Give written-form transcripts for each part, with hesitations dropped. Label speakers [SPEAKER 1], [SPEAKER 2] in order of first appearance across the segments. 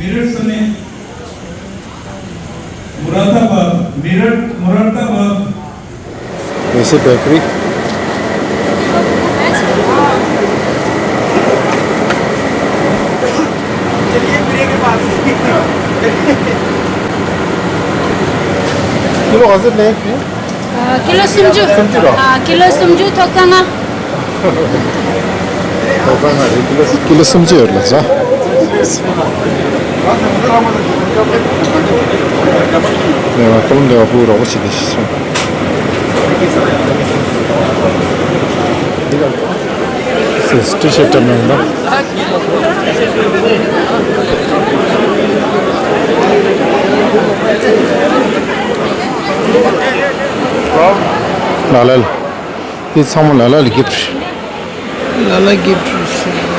[SPEAKER 1] मेरठ समेत मुरादाबाद
[SPEAKER 2] वैसे bakery kilo हजुर ले
[SPEAKER 3] किलो सुम्जु सुम्जु थोक्सँग
[SPEAKER 2] किलो सम्झिहरूलाई छ 그럼 내가 보라고 지내시죠. 티셔츠 때문에 라랄 이 선물 라랄 기프트 라랄 기프트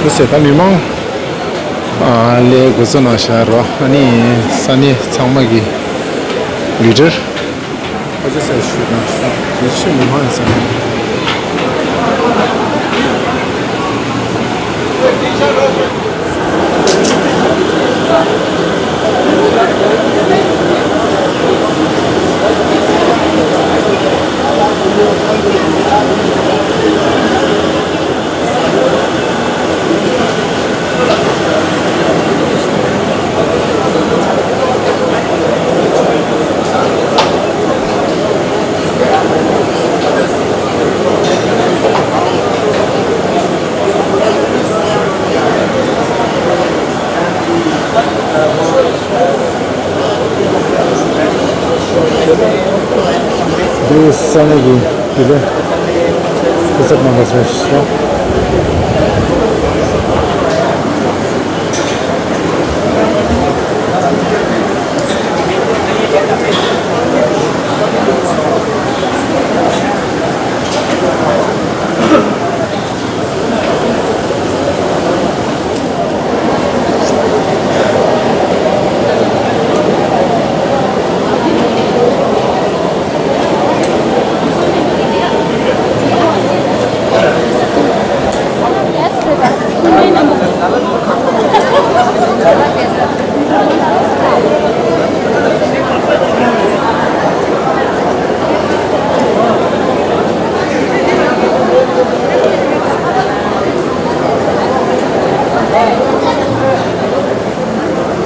[SPEAKER 2] Bisa tak memang le guzon asyara ani sani samagi leader aja saya sudah jadi memang sana di sana gitu pusat mahasiswa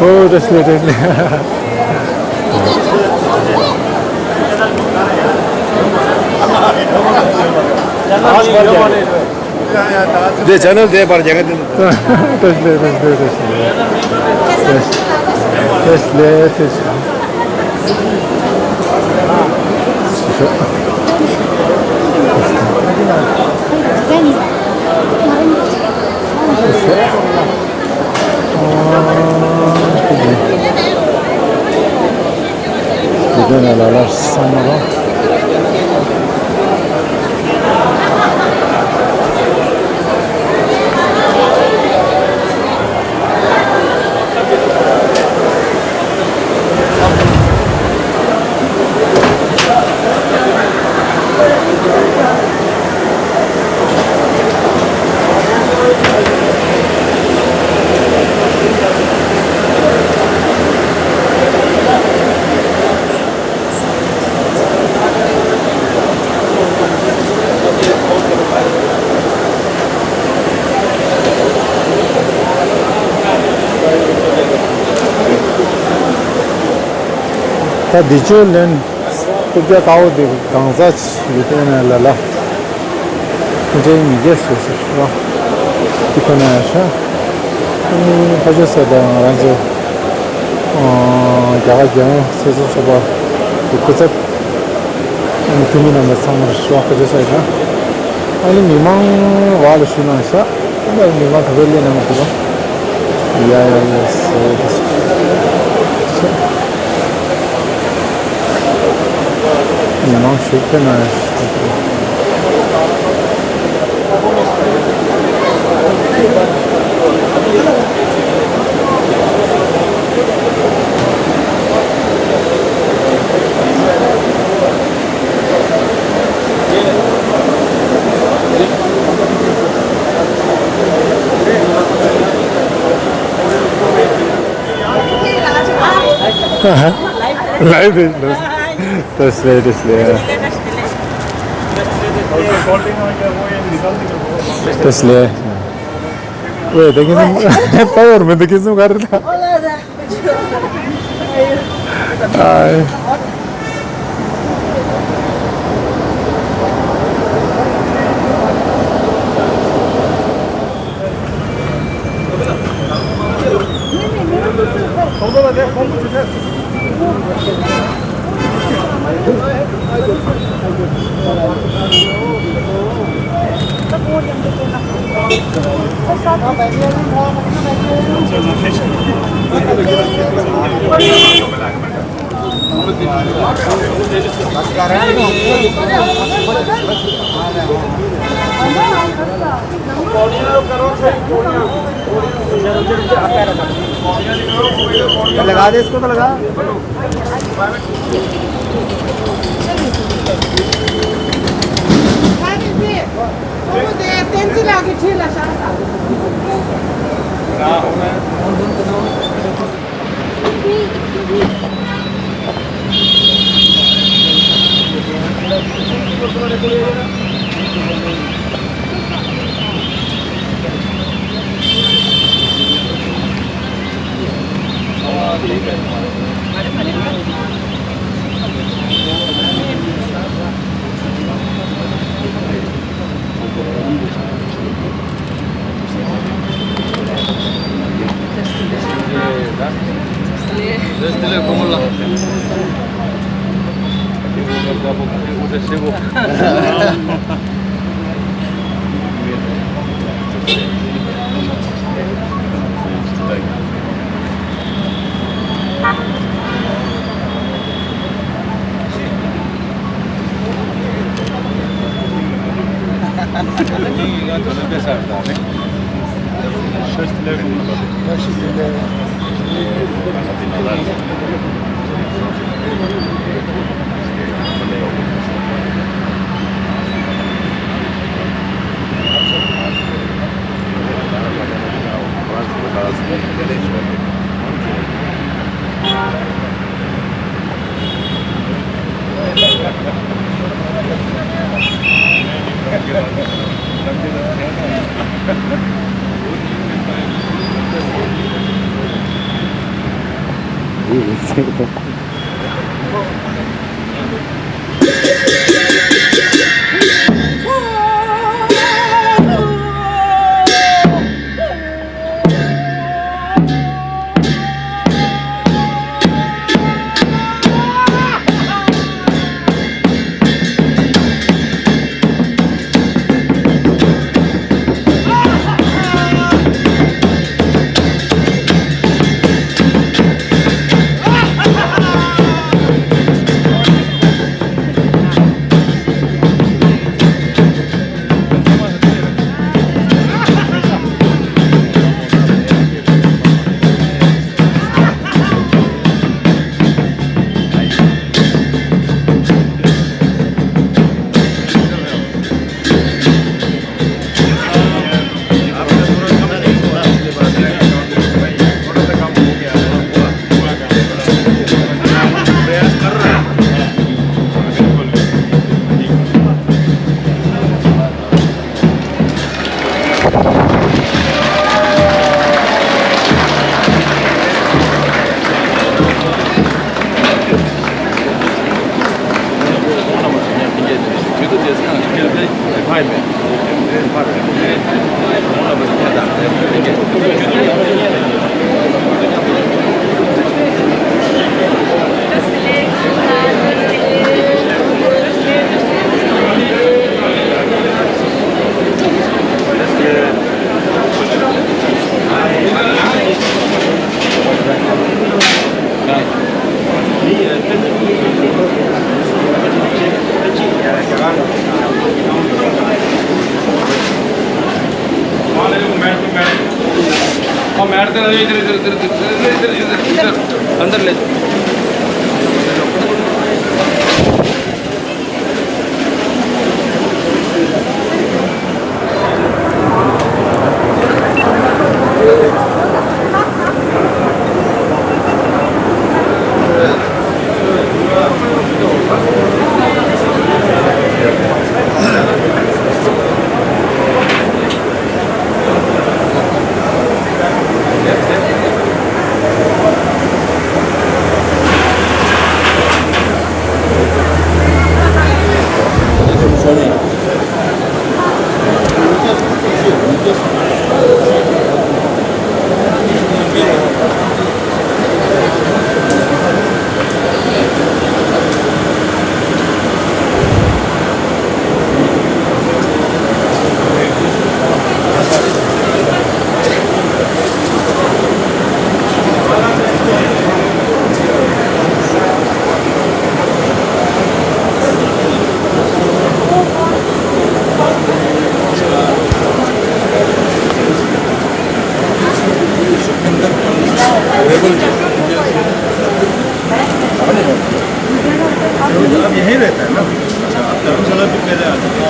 [SPEAKER 2] Oh, das wird
[SPEAKER 4] दे channel दे पर जगह दे
[SPEAKER 2] Bugün alalar sanırım. 다 디줄은 그게 가오디 강자치 이때는 라라 이제 이게 소스와 이거나샤 이 가져서다 아주 야가죠 세서서봐 그것 이tumina samar shwa 가져서다 아니 미망 와를 쉬나샤 근데 미망 더벨리 나무도 야야스 Non, je suis très mal. Live त्यसले 왜 देखिन्छ पावरमा देखिन्छ गरेर
[SPEAKER 4] लगा दे इसको तो लगा
[SPEAKER 1] अंदर ले
[SPEAKER 4] अब यहीं रहता है ना। अच्छा, आप धर्मशाला भी पहले आते हैं।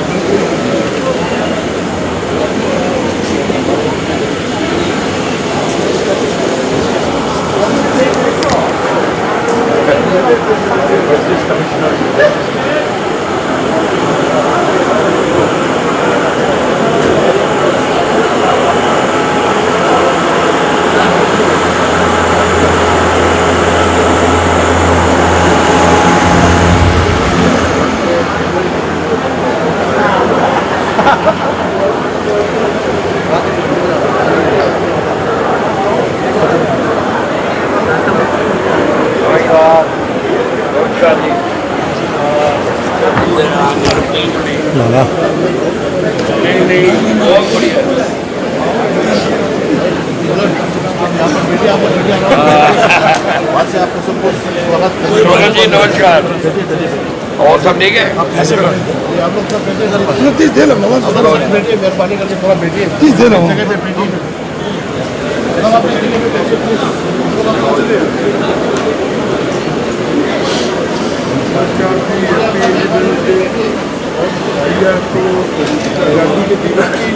[SPEAKER 2] लाला
[SPEAKER 1] जी नमस्कार। और सब ठीक है?
[SPEAKER 2] तीस दे लो
[SPEAKER 4] मेहरबानी करके थोड़ा बैठिए।
[SPEAKER 2] 30 दे लो
[SPEAKER 4] जगह पे बैठिए। गांधी के दिवस की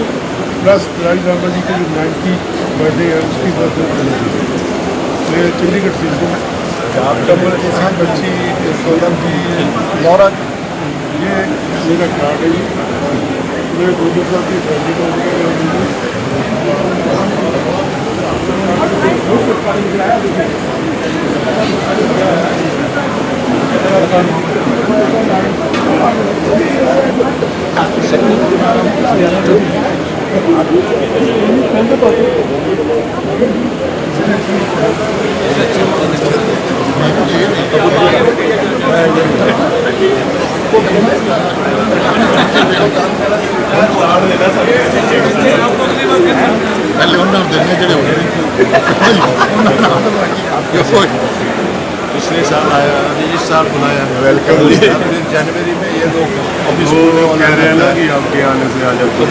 [SPEAKER 4] प्लस राज रामा जी की जो 90 बर्थडे है उसकी बर्थडे मैं चंडीगढ़ से हूँ। कमल किसान बच्ची सोलम जी लौरा ये मेरा कार्ड है। मैं गोविंद साहब की फैमिली को पिछले साल आया, इस साल बुलाया, वेलकम। जनवरी में ये लोग ऑफिस कह रहे हैं ना कि आपके आने से आज आपको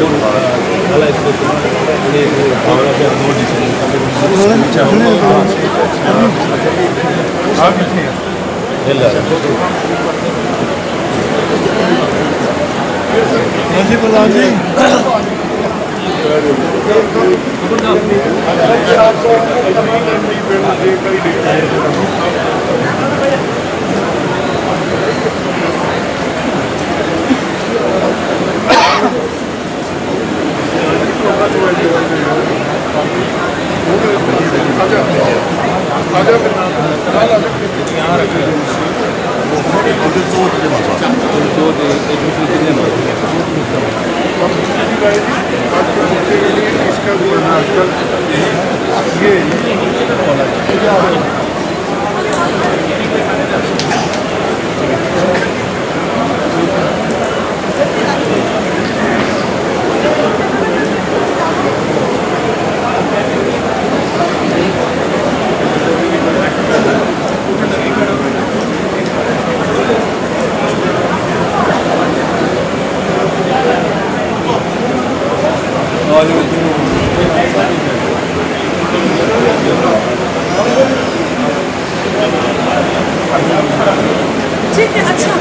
[SPEAKER 3] ठीक है, अच्छा।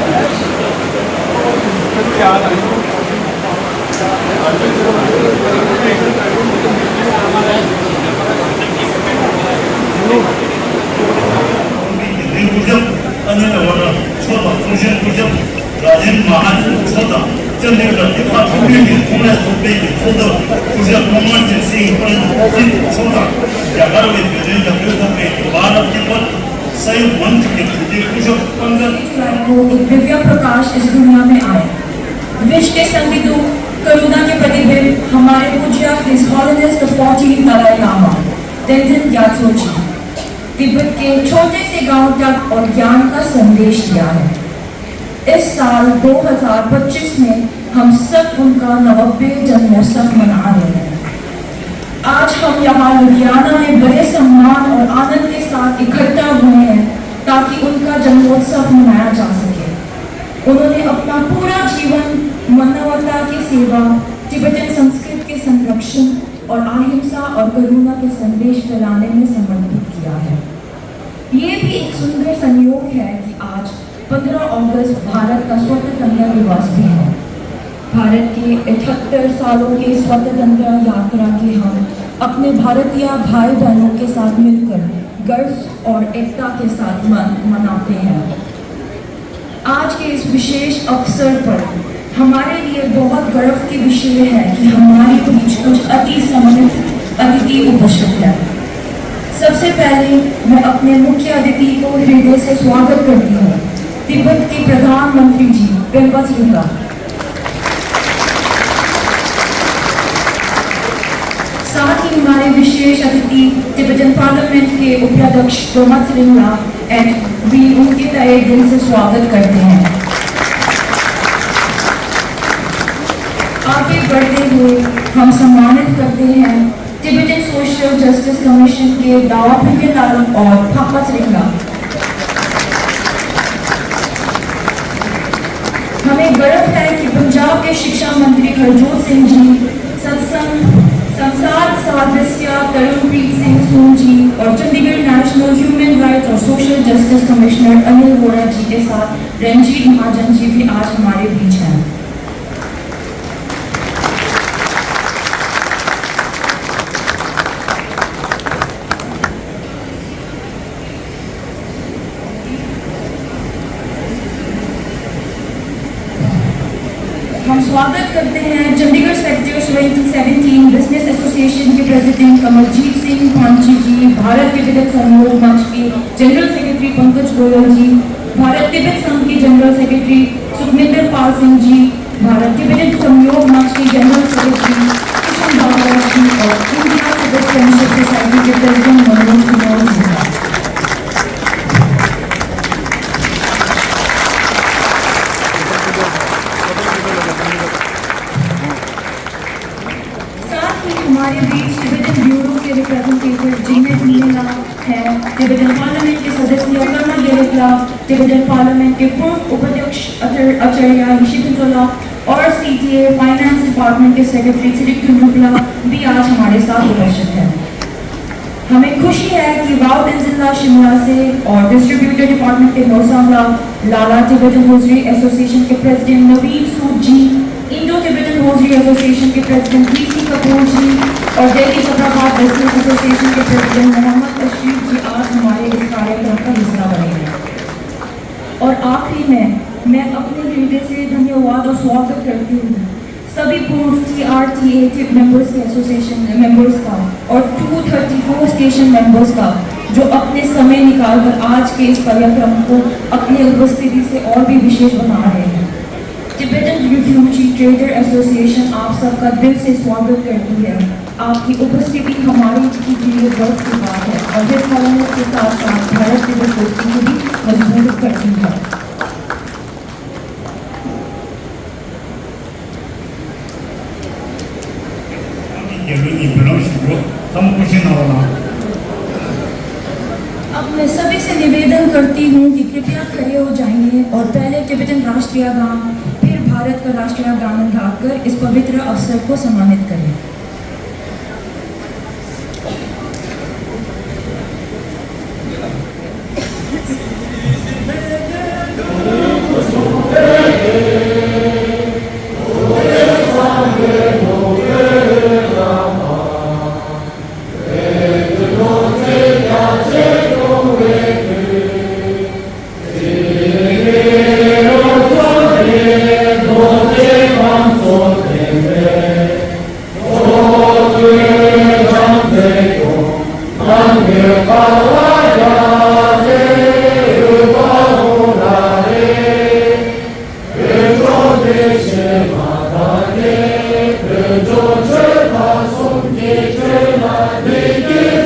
[SPEAKER 5] दिव्य प्रकाश इस दुनिया में आए। विश्व के संदिग्ध करुणा के प्रतिबिंब हमारे पूज्य his holiness the 14th Dalai Lama Tenzin Gyatso ji, Tibet के छोटे से गांव तक और ज्ञान का संदेश दिया है। इस साल 2025 में हम सब उनका 90वें जन्मोत्सव मना रहे हैं। आज हम यहाँ लुधियाना में बड़े सम्मान और आनंद के साथ इकट्ठा हुए हैं ताकि उनका जन्मोत्सव मनाया जा सके। उन्होंने अपना पूरा जीवन मानवता की सेवा, तिब्बतन संस्कृति के संरक्षण और अहिंसा और करुणा के संदेश फैलाने में समर्पित किया है। ये भी एक सुंदर संयोग है कि आज 15 अगस्त भारत का स्वतंत्रता दिवस भी है। भारत के 78 सालों के स्वतंत्रता यात्रा के हम अपने भारतीय भाई बहनों के साथ मिलकर गर्व और एकता के साथ मनाते हैं। आज के इस विशेष अवसर पर हमारे लिए बहुत गर्व की विषय है कि हमारे बीच कुछ अति सम्मानित अतिथि उपस्थित है। सबसे पहले मैं अपने मुख्य अतिथि को हृदय से स्वागत करती हूँ, तिब्बत के प्रधानमंत्री जी पेम्पा श्रींगा। साथ ही हमारे विशेष अतिथि तिब्बतन पार्लियामेंट के उपाध्यक्ष पेम्पा श्रींगा भी उनके तहे दिल से स्वागत करते हैं। आगे बढ़ते हुए हम सम्मानित करते हैं तिब्बतन सोशल जस्टिस कमीशन के दावा लाल और पापा श्रींगा। हमें गर्व है कि पंजाब के शिक्षा मंत्री हरजोत सिंह जी, संसद सदस्य तरुणप्रीत सिंह सून जी और चंडीगढ़ नेशनल ह्यूमन राइट्स और social justice commissioner Anil Vora ji के साथ रंजीत महाजन जी भी आज हमारे बीच हैं। हम स्वागत करते हैं चंडीगढ़ सेक्टर 17 बिजनेस एसोसिएशन के प्रेसिडेंट कमलजीत सिंह पांची जी, भारत तिब्बत सहयोग मंच के जनरल सेक्रेटरी पंकज गोयल जी, भारत तिब्बत संघ के जनरल सेक्रेटरी सुखमिंदर पाल सिंह जी, भारत तिब्बत सहयोग मंच के जनरल सेक्रेटरी किशन बाबा जी और इंडिया तिब्बत फ्रेंडशिप सोसाइटी के प्रेसिडेंट मनोज कुमार जी। हमारे बीच तिब्बतन ब्यूरो के रिप्रेजेंटेटिव जिन्हें मिलना है तिब्बतन पार्लियामेंट के सदस्य कर्मा गेलेकला, तिब्बतन पार्लियामेंट के पूर्व उपाध्यक्ष आचार्य शिकुंतला और CTA फाइनेंस डिपार्टमेंट के सेक्रेटरी सिरिक टुनुकला भी आज हमारे साथ उपस्थित हैं। हमें खुशी है कि वाउदेन जिला शिमला से और डिस्ट्रीब्यूटर डिपार्टमेंट के नौसामला लाला तिब्बतन होजरी एसोसिएशन के प्रेसिडेंट नवीन सूद जी, इंडो तिब्बतन होजरी एसोसिएशन के प्रेसिडेंट DC कपूर जी और दिल्ली चंद्राबाद बिजनेस एसोसिएशन के प्रेसिडेंट मोहम्मद अशरीफ जी आज हमारे इस कार्यक्रम का हिस्सा बनेंगे। और आखिरी में मैं अपने हृदय से धन्यवाद और स्वागत करती हूँ सभी पूर्व TRTA मेंबर्स के एसोसिएशन मेंबर्स का और 234 स्टेशन मेंबर्स का जो अपने समय निकालकर आज के इस कार्यक्रम को अपनी उपस्थिति से और भी विशेष बना रहे हैं। तिब्बतन रिफ्यूजी ट्रेडर एसोसिएशन आप सबका दिल से स्वागत करती है। आपकी उपस्थिति हमारे लिए गर्व की बात है और इस कानून के साथ साथ भारत तिब्बत दोस्ती को भी मजबूत करती है। अब मैं सभी से निवेदन करती हूँ कि कृपया खड़े हो जाइए और पहले तिब्बतन राष्ट्रीय गान फिर भारत का राष्ट्रीय गान गाकर इस पवित्र अवसर को सम्मानित करें।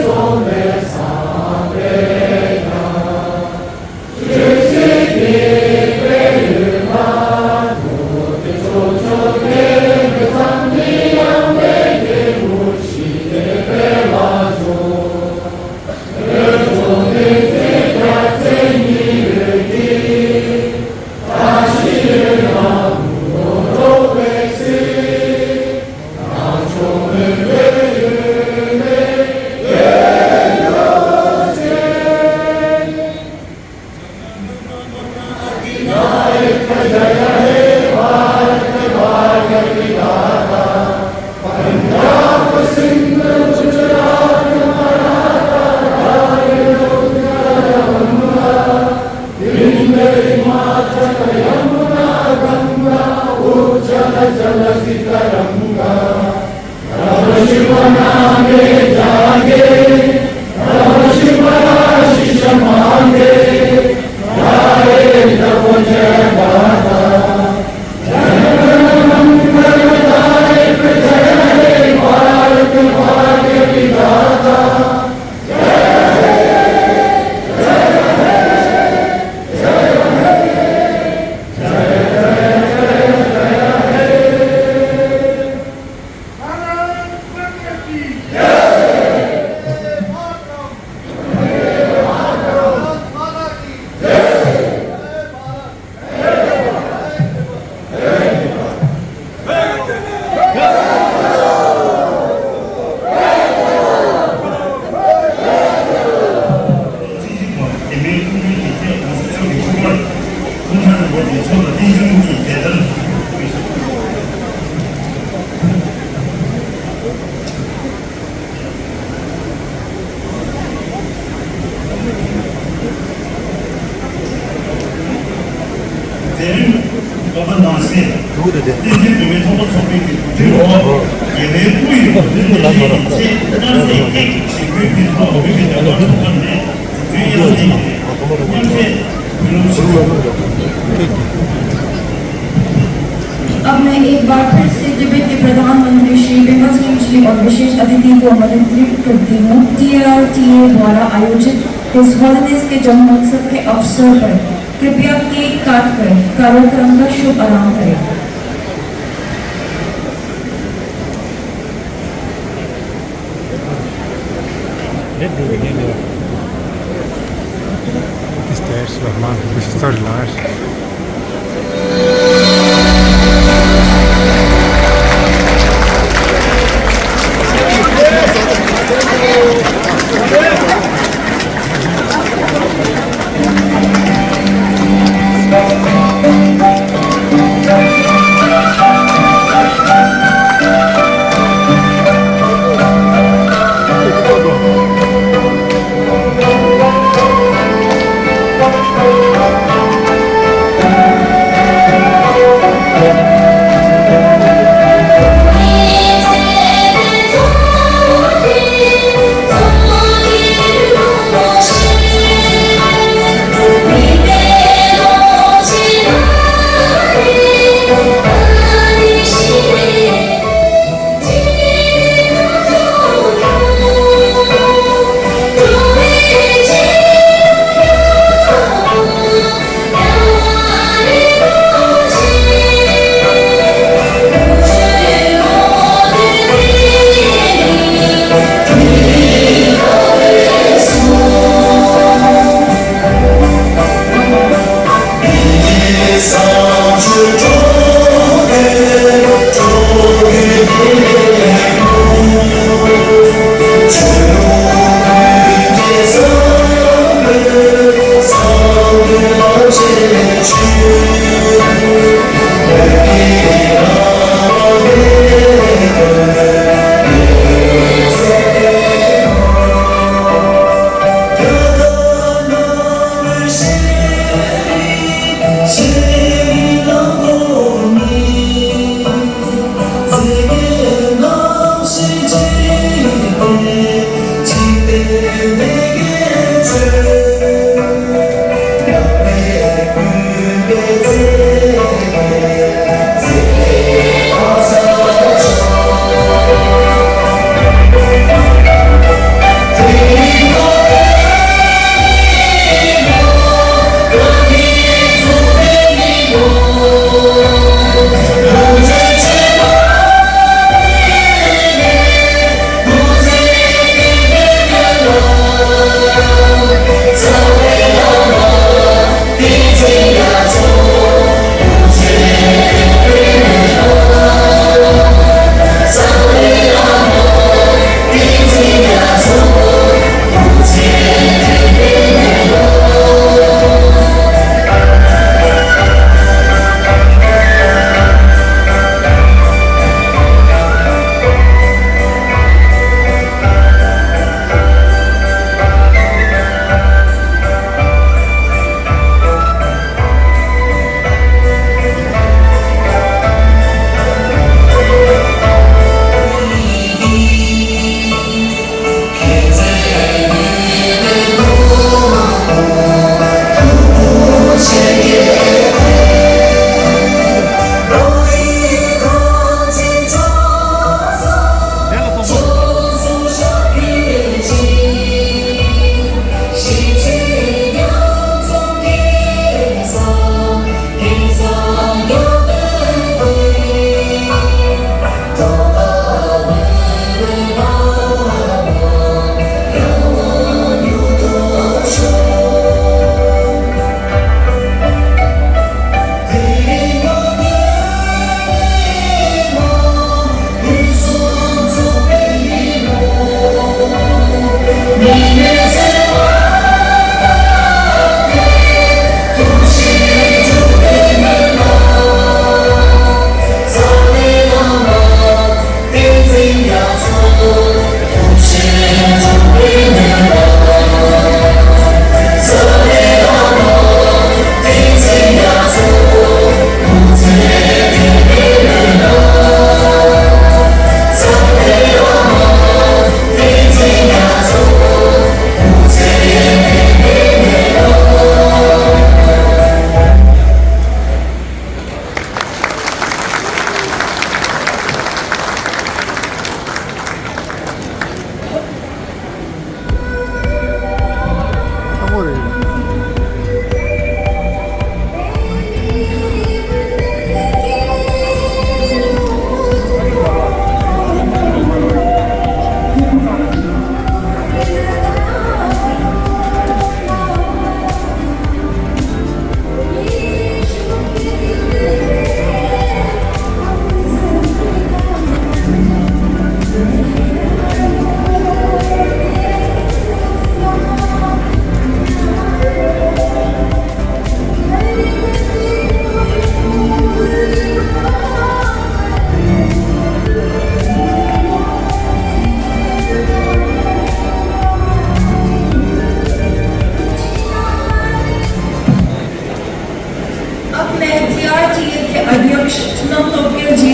[SPEAKER 6] Son
[SPEAKER 5] अब मैं एक बार फिर से तिब्बत के प्रधानमंत्री श्री बिमल सिंह जी और विशेष अतिथि को आमंत्रित करती हूँ। TRTA द्वारा आयोजित हिज हॉलिडेज के जन्मोत्सव के अवसर पर कृपया केक काट कर कार्यक्रम का शुभ आरंभ करें।
[SPEAKER 2] Tisztelés, már biztos más.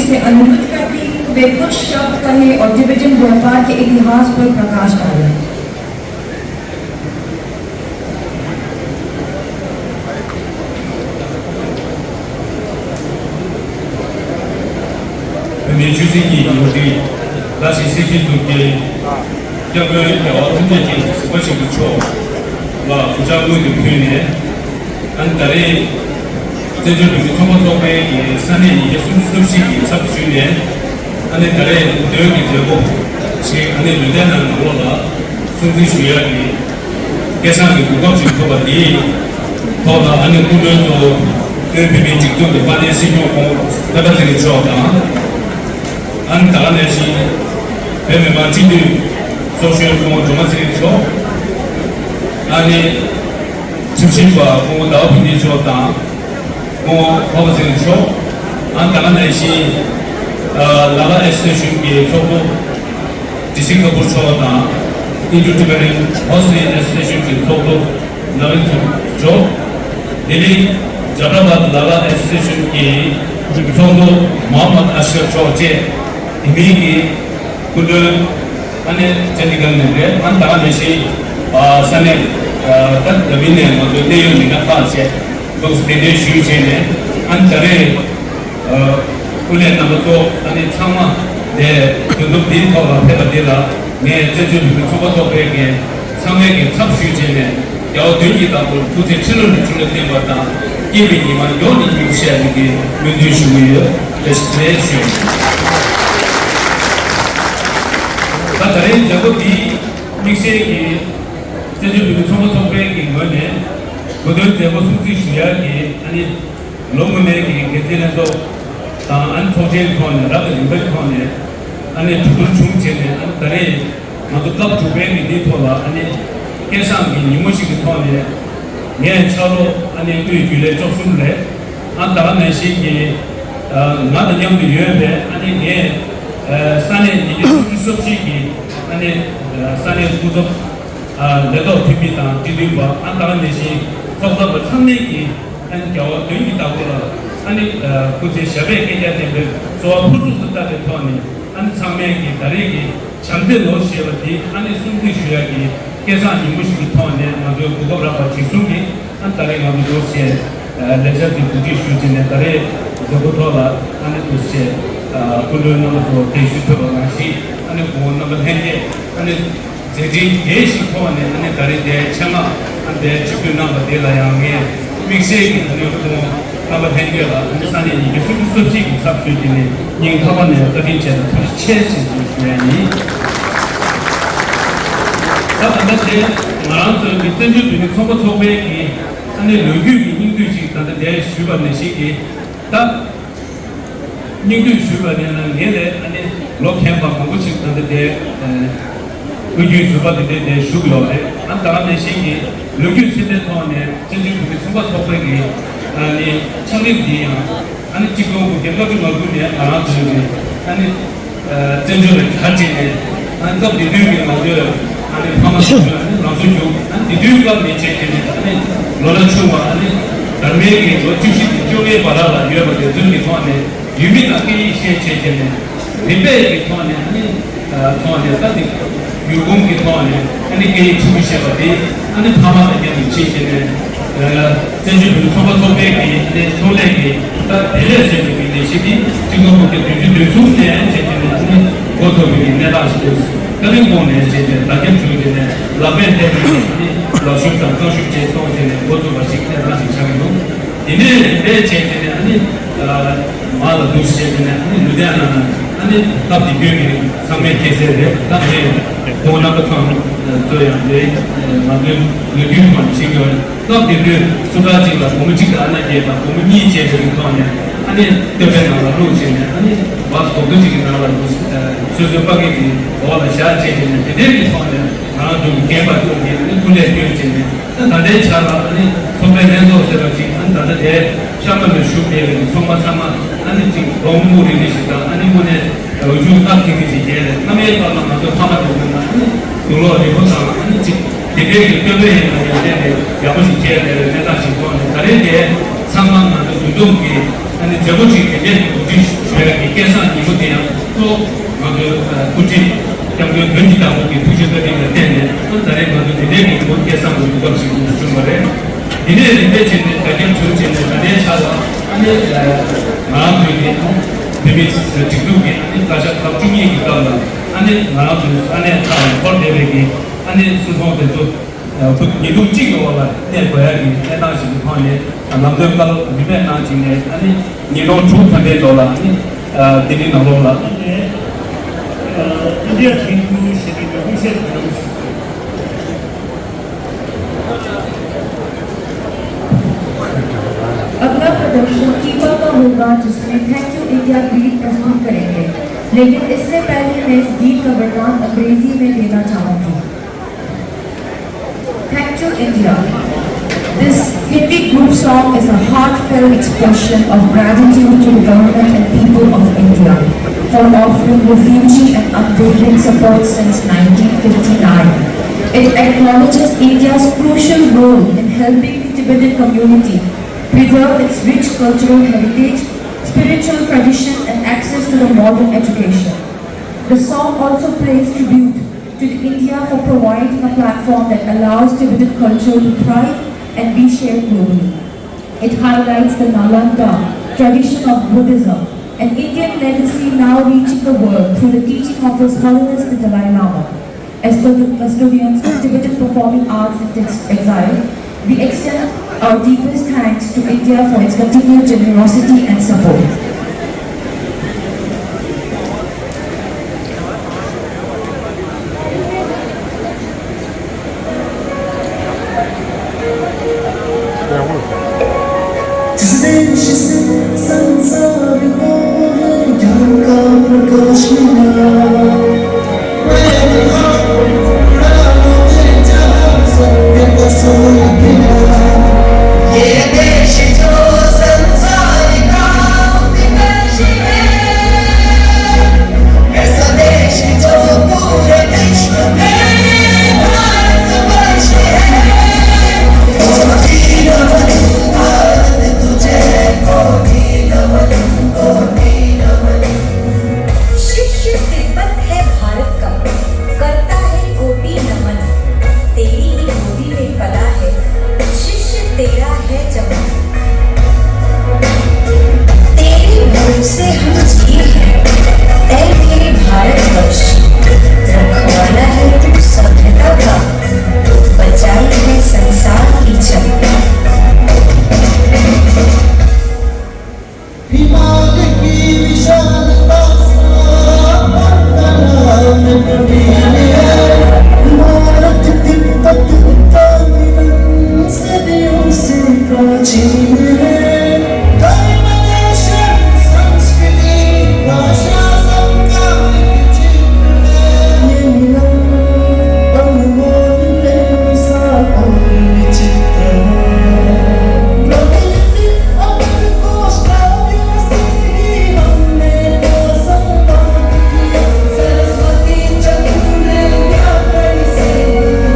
[SPEAKER 5] से अनुरोध करती हूँ वे कुछ शब्द कहे और डिवीजन व्यापार के इतिहास पर प्रकाश डालें।
[SPEAKER 6] 本主席有的那些设计图的，这个要通过的是不是不错？哇，不讲我的表演，俺这里这就是通过做呗，3年也熟悉的差不多年，俺这里不得有的结果，是俺这有点难过了，甚至需要的，加上的不高兴可把的，到了俺这不能做，跟别人竞争的把这事情我那个这个做的。안 다가내시 배매만 진도 소셜 공원 도마스리죠 아니 중심과 공원 나오빈이 좋았다 공원 허브스리죠 안 다가내시 라가 에스테이션기 소고 디싱가포르 좋았다 인주트베는 허스리 에스테이션기 소고 나오빈이죠 내리 자라바드 라가 에스테이션기 소고 모하mmad 아시아 좋았지 이미기 그들 안에 전이갔는데 한 다가내시 산에 딱 여비네 모두 내용이나 파세 그것을 내 쉬우제네 한 달에 원래 남도 안에 참아 내 그것 비터가 배가되라 내 제주도 소고소에게 상에게 삽쉬제네 여 되기다고 도대체 치료를 주는 데 왔다 이비니만 요니 유시하게 문주시고요 데스티네이션 다른 작업이 믹스에게 제주도 소고소에게 거네 그들 제고 숙지 쉬야게 아니 로그네게 게테나도 안 소제 톤 라가 임백 톤에 아니 두들 중제네 안 다래 모두 값 주변이 뒤돌아 아니 계산기 니모식 톤에 내 차로 아니 뒤줄에 쪽순래 안 다가는 시기 나도 영도 유연해 아니 내 산에 이게 수습시기 아니 산에 구속 내도 tip니다 뒤뒤봐 안 다가는 시 속도가 참내기 한 겨우 되기다고라 아니 그제 샤베 깨자데 소아 푸르스다 되토니 안 참매기 다리기 잠들 놓으시어디 아니 숨기 쉬야기 계산 임무식이 토네 아주 그거라고 지수기 한 달에 가면 도시에 레저디 부디 쉬지네 달에 저거도라 아니 도시에 kulunamatu teishuto nashi ane kuonnamat henge ane 제지 예시포네 ane 다리데 참아 ande chukuna badela yange 믹스에기 ane 고 나bat henge라 ane 산에 이게 수수지 삽수지네 닝타반에 어디체 체시 주야니 다한테 마란트 비텐주 비니 소고소베기 ane 로규기 닝두지 다데 내 슈바네 시기 다 닝두 슈바네는 얘네 아니 로캠바 공부식 다데 의규 슈바데 내 슈글로에 안다가네 시기 로규 시데토네 진주 비니 소고소베기 아니 창립디야 아니 지금 개가도 말고네 알아주네 아니 진주를 가지네 안도 비디오기 맞아요 아니 파마스는 라주죠 아니 비디오가 메체케네 아니 로라추와 아니 담메기 로주시 조에 바라라 유럽의 준비 토네 유미나기 시체체네 리베기 토네 아니 토네 따디 유공기 토네 아니 게 주시셔버디 아니 파마게 치체네 제주도 소고소베기 네 소레기 다 벨레세기 네시기 지금 그게 되게 좋네 제주는 고소비 내다시고 그런 거네 제주 나게 주제네 라벤데 라슈타 코슈제 소제네 고소가 식내다시 차기도 이제 내 제주는 아니 마다 두시제네 아니 루데아나 아니 답이 비용이 상매 계세네 답이 돈나부터 저야데 맞는 리뷰만 지금 답이 수가지가 공지가 안 하게다 공이 제적인 거냐 아니 대변하는 로지네 아니 와서 공지가 나와도 수수파게 뭐가 샤제네 대대비 거냐 나도 개발도 되는 군대 비용이네 나대 차라 아니 선배님도 저렇게 한다데 샤먼을 슈페는 송마사마 아니 지금 공무리를 시다 아니 뭐네 요즘 딱히지 이제 남의 바람 나도 파마도 되는 그거를 보다 아니 지금 대대비 표현에 이제 야부시 제대로 내다 싶고 다른데 상황만 좀 아니 저것이 되게 우리 제가 계산 이거대요. 또 먼저 굳이 양면 변지다 보기 부족하게 되는데 또 다른 것도 되게 못 계산을 좀 말해. 이제 진짜 가장 좋은 나의 차가 아니 마음이 되게 직속에 가장 갑중이 있다가 아니 마음이 안에 폴데베기 아니 수송도 이동 찍어와 내 거야기 해당시 판에 남들과 미매 나중에 아니 니로 좋다는 돌아 아니 되게 나로라
[SPEAKER 7] India Hindu city में से
[SPEAKER 5] अगला प्रदर्शन टीपा का होगा जिसमें थैंक यू इंडिया गीत प्रस्तुत करेंगे, लेकिन इससे पहले मैं इस गीत का वरदान अंग्रेजी में देना चाहूंगी। Thank you India. This Hindi group song is a heartfelt expression of gratitude to the government and people of India for offering refugee and unwavering support since 1959. It acknowledges India's crucial role in helping the Tibetan community preserve its rich cultural heritage, spiritual traditions and access to the modern education. The song also pays tribute to India for providing a platform that allows Tibetan culture to thrive and be shared globally. It highlights the Nalanda tradition of Buddhism, an Indian legacy now reaching the world through the teaching of His Holiness the Dalai Lama. As the custodians of Tibetan performing arts in exile, we extend our deepest thanks to India for its continued generosity and support.
[SPEAKER 8] जिस देश से संसार को है ज्ञान का प्रकाश मिला, मैं जहाँ सत्य का सोई गिरा। ये देश जो संसार का उत्कर्ष है, ऐसा देश जो पूरे विश्व में भारतवर्ष है।
[SPEAKER 9] शिष्य तिब्बत है भारत का, करता है कोटि नमन। तेरी ही गोदी में पला है, शिष्य तेरा है चमन। तेरे भरोसे हम जी हैं, ऐ मेरे भारतवर्ष। रखवाला है तू सभ्यता का, बचाई है संसार की चमन।
[SPEAKER 8] हिमालय की विशालता में प्रवीण है, भारत तिब्बत का मिलन सदियों से प्राचीन है। धर्म देश संस्कृति भाषा सबका एक चित्र है। ये मिलन अनमोल बेमिसाल और विचित्र है। प्रकृति अमर कोश सरस्वती चंद्र ने व्याकरण से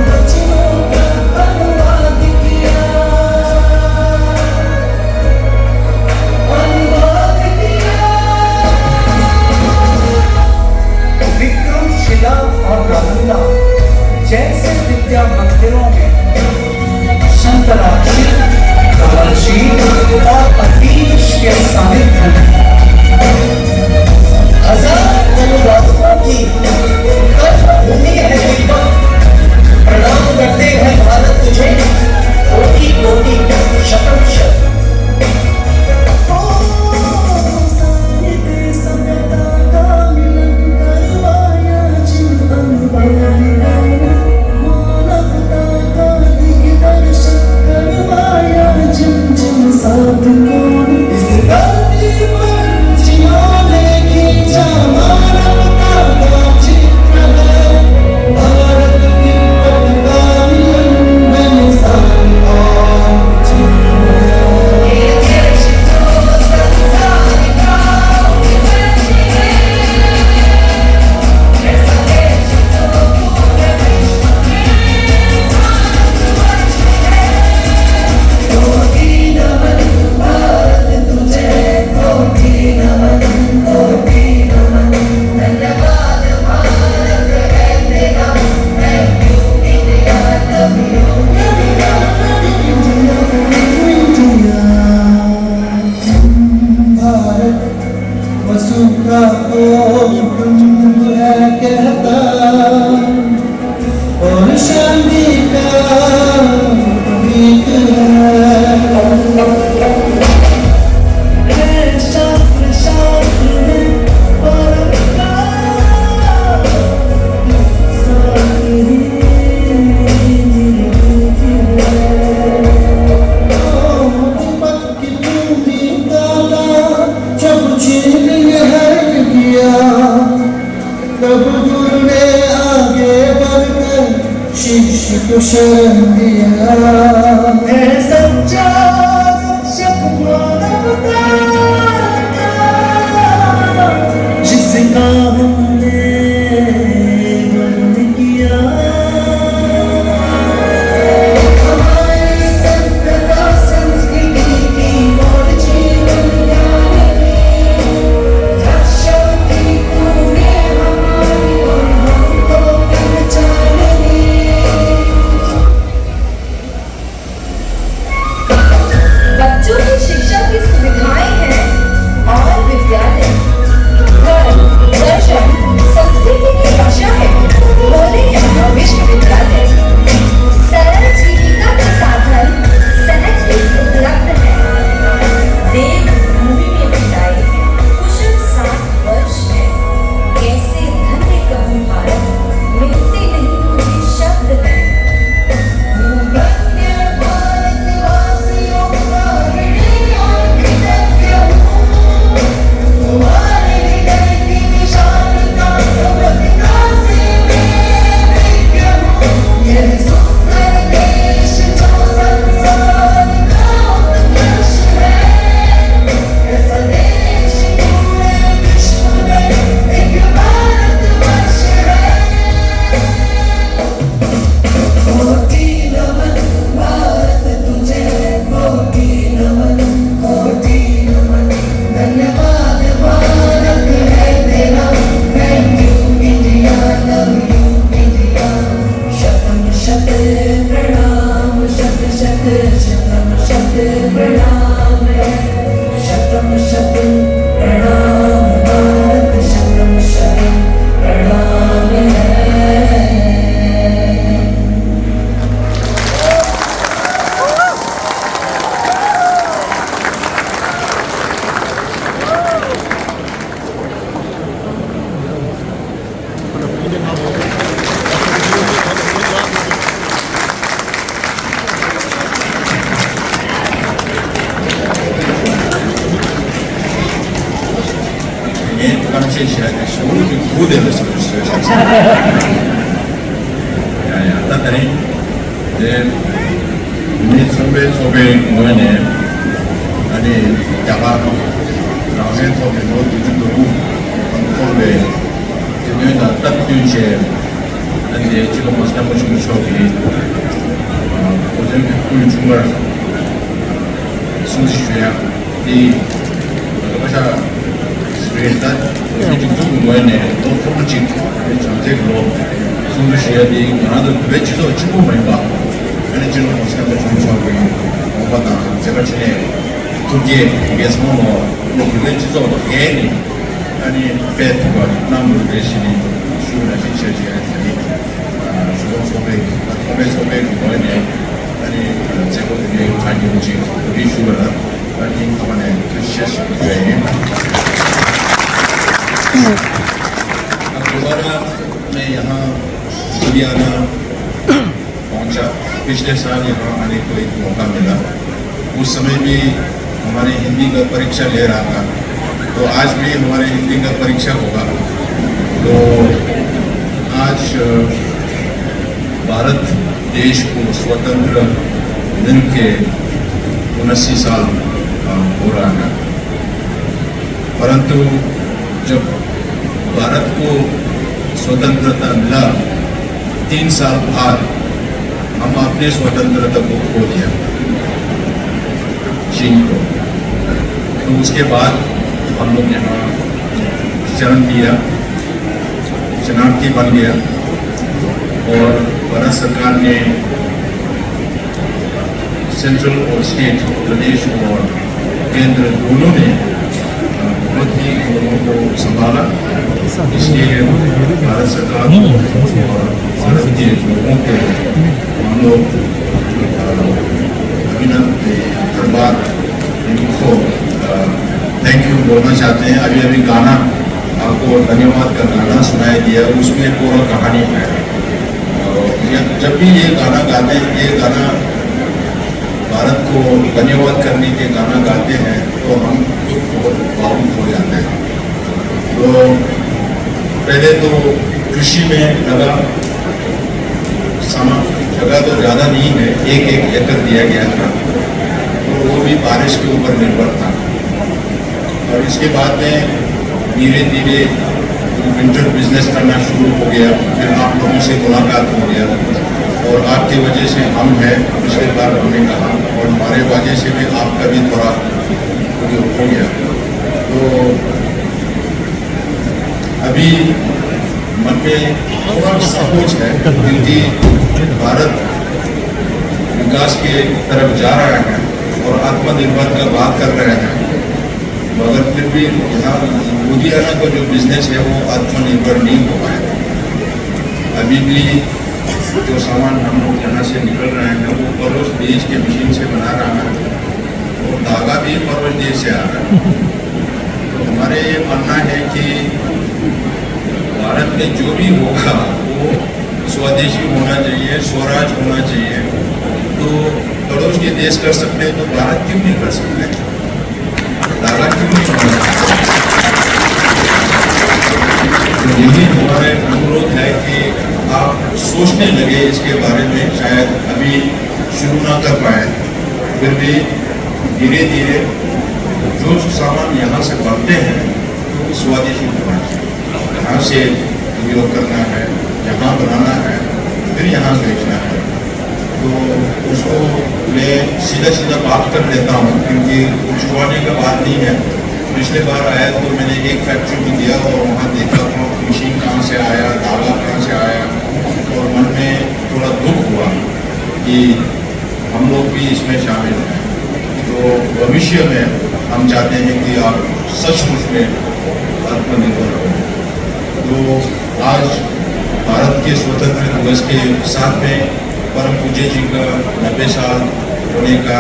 [SPEAKER 8] वचनों का अनुवाद किया। विक्रमशिला और नालंदा जैसे विद्या मंदिरों में शंकराक्षी, कालशी और अतीश के सानिध्य में हजार अनुवादकों की कर्मभूमि है तिब्बत। प्रणाम करते हैं भारत तुझे, कोटि कोटि शतम शत। सभ्यता का मिलन करवाया जिन अनुभवों ने, मानवता का दिग्दर्शन करवाया जिन जिन साधकों ने। इस धरती शीश को शरण दिया है सच्चा शक मानवता जिसका हमने वर्ण किया हमारी सभ्यता संस्कृति की और जीवन ज्ञान शक्ति पूरे हमारी और हमको पहचाननी बच्चों की शिक्षा की सुविधाएं हैं और विद्यालय धर्म दर्शन संस्कृति की भाषा है बोले यहाँ विश्वविद्यालय सरल जीविका के साधन सहज ही उपलब्ध है देवभूमि में बिताए कुशल 7 वर्ष है कैसे धन्य कहूँ भारत मिलते नहीं मुझे शब्द है धन्य भारतवासियों का ऋणी और कृतज्ञ हूँ तुम्हारे हृदय की विशालता समझना से मैं विज्ञ हूँ यह सुंदर देश जो संसार का उत्कर्ष है ऐसा देश पूरे विश्व में एक भारतवर्ष है कोटि नमन भारत तुझे कोटि नमन धन्यवाद भारत है तेरा thank you India love you India शतम शत प्रणाम शत शत शतम शत प्रणाम है शतम शत प्रणाम भारत शतम शत प्रणाम है
[SPEAKER 10] दोबारा मैं यहाँ लुधियाना पहुँचा। पिछले साल यहाँ आने को एक मौका मिला, उस समय भी हमारे हिंदी का परीक्षा ले रहा था, तो आज भी हमारे हिंदी का परीक्षा होगा। तो आज भारत देश को स्वतंत्र मिल के 79 साल हो रहा है, परंतु जब भारत को स्वतंत्रता मिला 3 साल बाद हम अपने स्वतंत्रता को खो दिया चीन को। तो उसके बाद हम लोग यहाँ चरण दिया, शरणार्थी बन गया और भारत सरकार ने सेंट्रल और स्टेट, प्रदेश और केंद्र दोनों ने बहुत ही लोगों को संभाला। इसलिए भारत सरकार और भारत के लोगों को हम लोग धन्यवाद इनको थैंक यू बोलना चाहते हैं। अभी अभी गाना आपको धन्यवाद का गाना सुनाई दिया, उसमें पूरा कहानी है। जब भी ये गाना गाते हैं, ये गाना भारत को धन्यवाद करने के गाना गाते हैं तो हम खुद बहुत भावुक हो जाते हैं। तो पहले तो कृषि में लगा, जगह तो ज़्यादा नहीं है, एक एकड़ दिया गया था, तो वो भी बारिश के ऊपर निर्भर था। और इसके बाद में धीरे धीरे विंटर बिजनेस करना शुरू हो गया, फिर आप लोगों से मुलाकात हो गया और आपकी वजह से हम हैं, पिछले बार हमने कहा, और हमारे वजह से भी आपका भी थोड़ा हो गया। तो अभी मन में थोड़ा सोच है, क्योंकि भारत विकास के तरफ जा रहा है और आत्मनिर्भर का बात कर रहे हैं, मगर फिर भी यहाँ लुधियाना का जो बिजनेस है वो आत्मनिर्भर नहीं हो पाएगा। अभी भी जो सामान हम लोग यहाँ से निकल रहे हैं वो पड़ोस देश के मशीन से बना रहा है और धागा भी पड़ोस देश से आ रहा है। तो हमारे ये मानना है कि भारत में जो भी होगा वो स्वदेशी होना चाहिए, स्वराज होना चाहिए। तो पड़ोस के देश कर सकते हैं तो भारत क्यों नहीं कर सकते, धागा क्यों नहीं होना चाहिए। तो यही हमारा अनुरोध है कि आप सोचने लगे इसके बारे में, शायद अभी शुरू ना कर पाए, फिर भी धीरे धीरे जो सामान यहाँ से बनते हैं वो स्वदेशी होना चाहिए, यहाँ से उपयोग करना है, यहाँ बनाना है, फिर यहाँ बेचना है। तो उसको मैं सीधा बात कर लेता हूँ, क्योंकि छुपाने का बात नहीं है। पिछले बार आया तो मैंने एक फैक्ट्री में गया और वहाँ देखा था मशीन कहाँ से आया, धागा कहाँ से आया, और मन में थोड़ा दुख हुआ कि हम लोग भी इसमें शामिल हैं। तो भविष्य में हम चाहते हैं कि आप सचमुच में आत्मनिर्भर हो। तो आज भारत के स्वतंत्रता दिवस के साथ में परम पूज्य जी का 90 साल होने का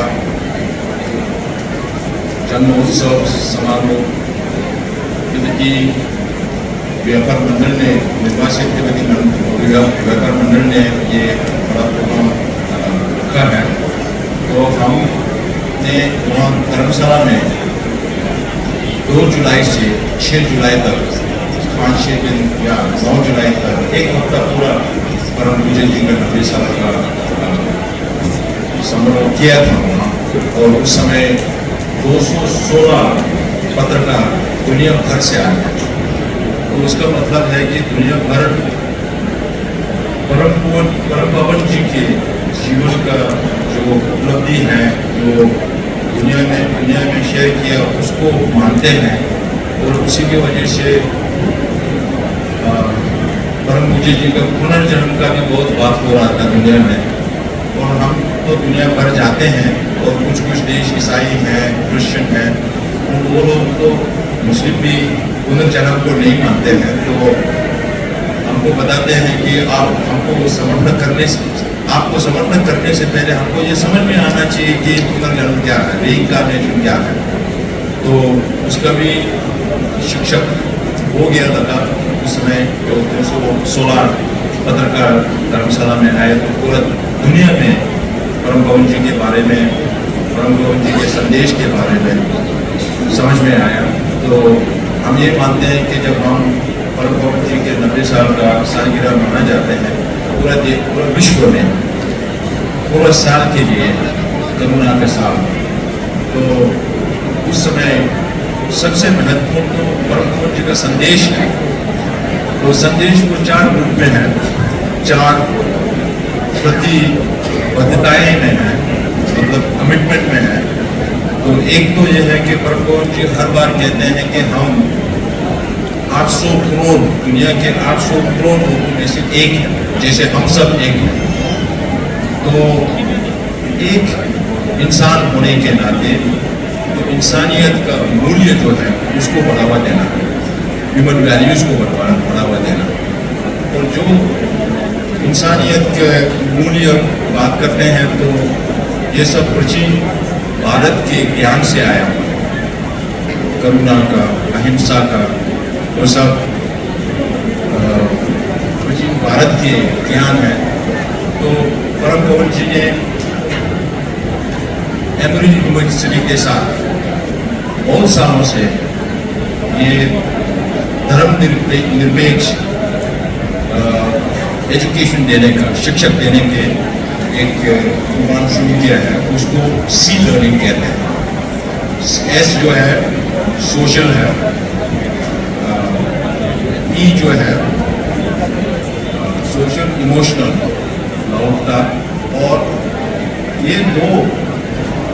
[SPEAKER 10] जन्मोत्सव समारोह तिब्बती व्यापार मंडल ने, निर्वासित तिब्बती व्यापार मंडल ने ये बड़ा प्रोग्राम रखा है। तो हमने वहाँ धर्मशाला में 2 जुलाई से 6 जुलाई तक 5-6 दिन या 9 जुलाई तक एक हफ्ता पूरा परम पूज्य जी का 90 साल का समारोह किया था वहाँ। और उस समय 216 पत्रकार दुनिया भर से आए। तो उसका मतलब है कि दुनिया भर परम पावन जी के जीवन का जो उपलब्धि है, जो दुनिया में शेयर किया, उसको मानते हैं। और उसी की वजह से परम पूज्य जी का पुनर्जन्म का भी बहुत बात हो रहा था दुनिया में। और हम तो दुनिया भर जाते हैं और कुछ देश ईसाई हैं, क्रिश्चियन हैं, वो लोग तो मुस्लिम भी पुनर्जन्म को नहीं मानते हैं। तो हमको बताते हैं कि आपको समर्थन करने से पहले हमको ये समझ में आना चाहिए कि पुनर्जन्म क्या है, रीइंकार्नेशन क्या है। तो उसका भी शिक्षक हो गया था उस समय। जो 216 पत्रकार धर्मशाला में आए तो पूरा दुनिया में परम पावन जी के बारे में, परम पावन जी के संदेश के बारे में समझ में आया। तो हम ये मानते हैं कि जब हम परम पावन जी के 90 साल का सालगिरह मना जाते हैं, पूरा विश्व में पूरा साल के लिए करुणा का साल, तो उस समय सबसे महत्वपूर्ण तो परम पावन जी का संदेश है। वो संदेश को 4 ग्रुप में है, 4 प्रतिबद्धताएं में है, मतलब कमिटमेंट में है। तो एक तो ये है कि परम पावन जी हर बार कहते हैं कि हम 800 करोड़, दुनिया के 800 करोड़ लोगों में से एक है, जैसे हम सब एक हैं। तो एक इंसान होने के नाते तो इंसानियत का मूल्य जो है उसको बढ़ावा देना, ह्यूमन वैल्यूज़ को बढ़ावा देना। और जो इंसानियत के मूल्य बात करते हैं तो ये सब प्राचीन भारत के ज्ञान से आया हुआ है, करुणा का, अहिंसा का, वो सब प्राचीन भारत के ज्ञान है। तो परम पावन जी ने एवरेज यूनिवर्सिटी के साथ बहुत सालों से ये धर्म निरपेक्ष एजुकेशन देने का, शिक्षक देने के एक प्रोग्राम शुरू किया है, उसको सी लर्निंग कहते हैं। एस जो है सोशल है, ई जो है सोशल इमोशनल लौटता, और ये दो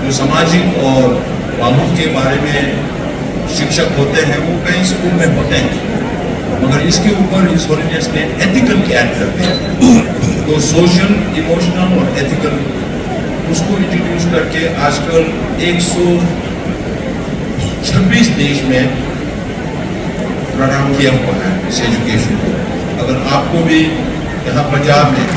[SPEAKER 10] जो सामाजिक और कानून के बारे में शिक्षक होते हैं वो कई स्कूल में होते हैं, मगर इसके ऊपर इस होलीनेस ने एथिकल की ऐड करते हैं। तो सोशल, इमोशनल और एथिकल उसको इंट्रोड्यूस करके आजकल 126 देश में प्रोग्राम किया हुआ है इस एजुकेशन को। अगर आपको भी यहाँ पंजाब में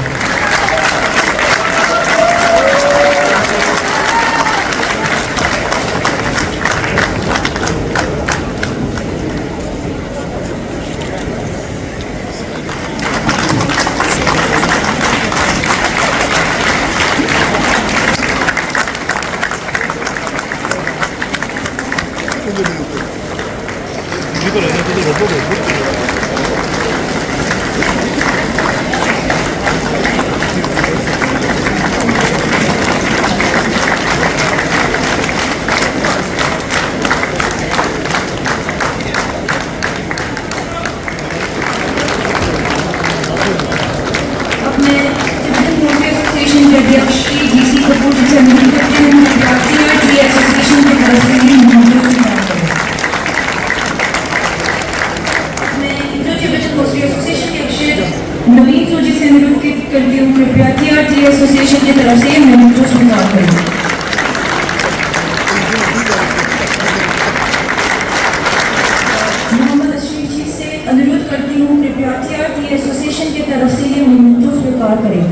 [SPEAKER 5] नवीन सूची से अनुरोध करती हूँ कृपया TRT एसोसिएशन की तरफ से मेमो स्वीकार करें। मोहम्मद अशरीफ जी से अनुरोध करती हूँ कृपया TRT एसोसिएशन की तरफ से ये मेमो स्वीकार करें।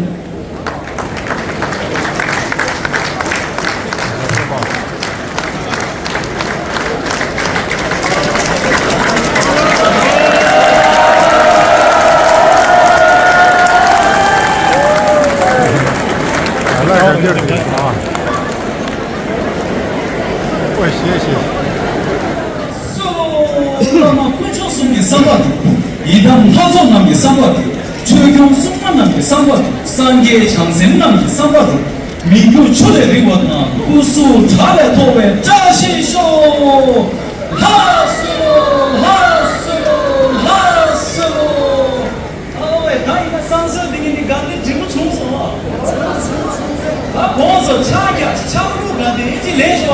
[SPEAKER 11] 이담 화손남기 쌍바드, 최경 숙만남기 쌍바드, 쌍계 장생남기 쌍바드, 민규 초대리원나 구수 잘해 도배 짜시쇼 하수 하수 하수. 아왜 다이나 상서등이니 간데 지금 총서. 아 bon서 차기야 차로 간데 이제 내줘.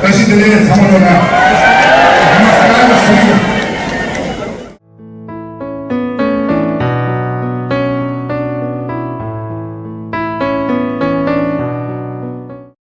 [SPEAKER 4] 다시 들려 잠깐만